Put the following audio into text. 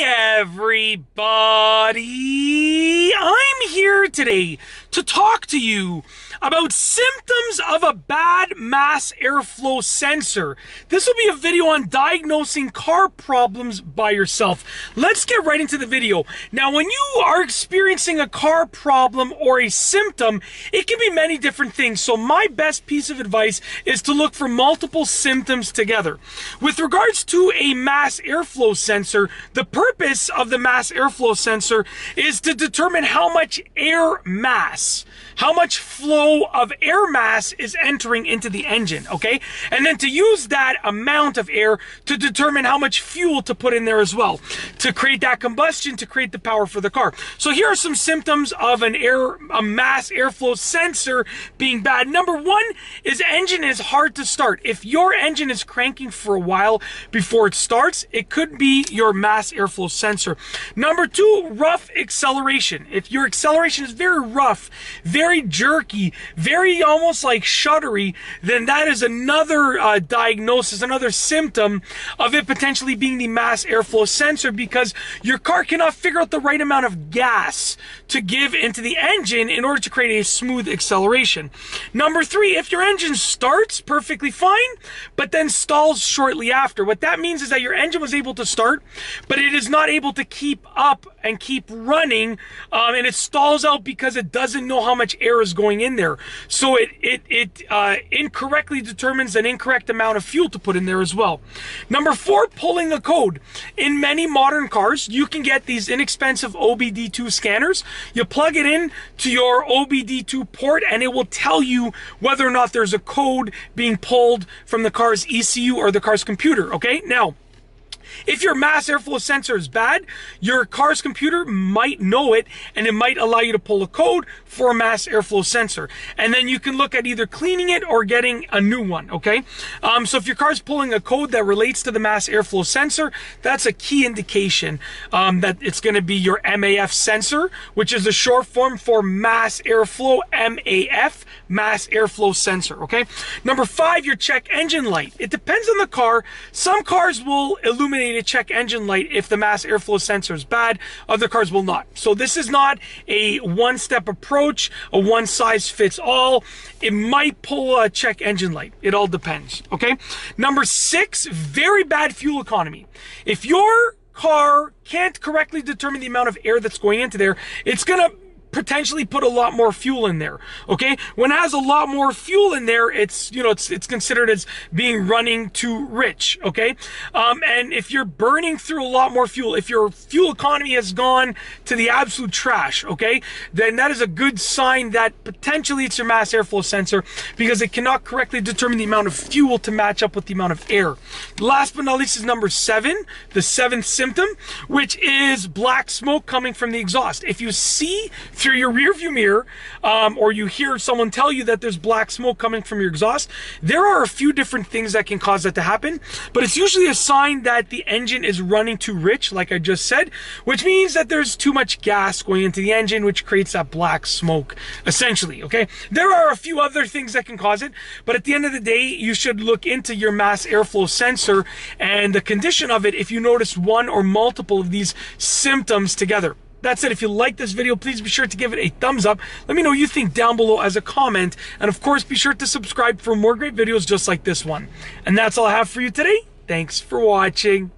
everybody! I'm here today to talk to you about symptoms of a bad mass airflow sensor. This will be a video on diagnosing car problems by yourself. Let's get right into the video. Now, when you are experiencing a car problem or a symptom, it can be many different things. So my best piece of advice is to look for multiple symptoms together. With regards to a mass airflow sensor, the purpose of the mass airflow sensor is to determine how much air mass, how much flow of air mass is entering into the engine, okay? And then to use that amount of air to determine how much fuel to put in there as well, to create that combustion, to create the power for the car. So here are some symptoms of a mass airflow sensor being bad. Number one is engine is hard to start. If your engine is cranking for a while before it starts, it could be your mass airflow sensor. Number two, rough acceleration. If your acceleration is very rough, very jerky, very almost like shuddery, then that is another diagnosis, another symptom of it potentially being the mass airflow sensor, because your car cannot figure out the right amount of gas to give into the engine in order to create a smooth acceleration. Number three, if your engine starts perfectly fine, but then stalls shortly after. What that means is that your engine was able to start, but it is not able to keep up and keep running, and it stalls out because it doesn't know how much air is going in there. So it incorrectly determines an incorrect amount of fuel to put in there as well. Number four, pulling a code. In many modern cars, you can get these inexpensive OBD2 scanners. You plug it in to your OBD2 port and it will tell you whether or not there's a code being pulled from the car's ECU or the car's computer, okay? Now, if your mass airflow sensor is bad, your car's computer might know it and it might allow you to pull a code for a mass airflow sensor. And then you can look at either cleaning it or getting a new one, okay? So if your car's pulling a code that relates to the mass airflow sensor, that's a key indication that it's going to be your MAF sensor, which is the short form for mass airflow, MAF, mass airflow sensor, okay? Number five, your check engine light. It depends on the car. Some cars will illuminate a check engine light if the mass airflow sensor is bad. Other cars will not. So this is not a one-step approach, a one-size-fits-all. It might pull a check engine light. It all depends, okay? Number six, very bad fuel economy. If your car can't correctly determine the amount of air that's going into there, it's gonna potentially put a lot more fuel in there, okay? When it has a lot more fuel in there, it's, you know, it's considered as being running too rich, okay? And if you're burning through a lot more fuel, if your fuel economy has gone to the absolute trash, okay, then that is a good sign that potentially it's your mass airflow sensor, because it cannot correctly determine the amount of fuel to match up with the amount of air. Last but not least is number seven, the seventh symptom, which is black smoke coming from the exhaust. If you see through your rear view mirror, or you hear someone tell you that there's black smoke coming from your exhaust, there are a few different things that can cause that to happen, but it's usually a sign that the engine is running too rich, like I just said, which means that there's too much gas going into the engine, which creates that black smoke, essentially, okay? There are a few other things that can cause it, but at the end of the day, you should look into your mass airflow sensor and the condition of it if you notice one or multiple of these symptoms together. That's it. If you like this video, please be sure to give it a thumbs up. Let me know what you think down below as a comment. And of course, be sure to subscribe for more great videos just like this one. And that's all I have for you today. Thanks for watching.